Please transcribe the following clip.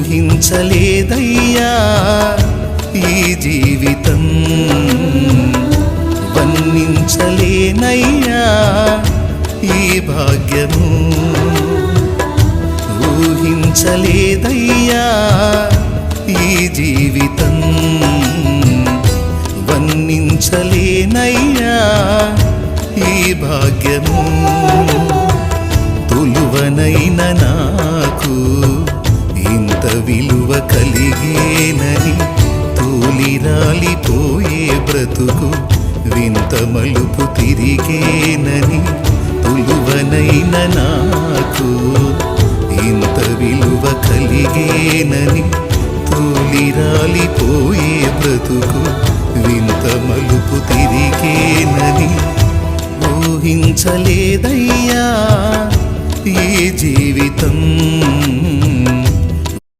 ఊహించలేదయ్యా ఈ జీవితం, వర్ణించలేనయ్యా ఈ భాగ్యము. ఊహించలేదయ్యా ఈ జీవితం, వర్ణించలేనయ్యా ఈ భాగ్యము. తులువనైన నాకు ఇంత విలువ కలిగేనని, తూలిరాలిపోయే బ్రతుకు వింత మలుపు తిరిగేనని. తులువనైన నాకు ఇంత విలువ కలిగేనని, తూలిరాలిపోయే బ్రతుకు వింత మలుపు తిరిగేనని. ఊహించలేదయ్యా ఈ జీవితం.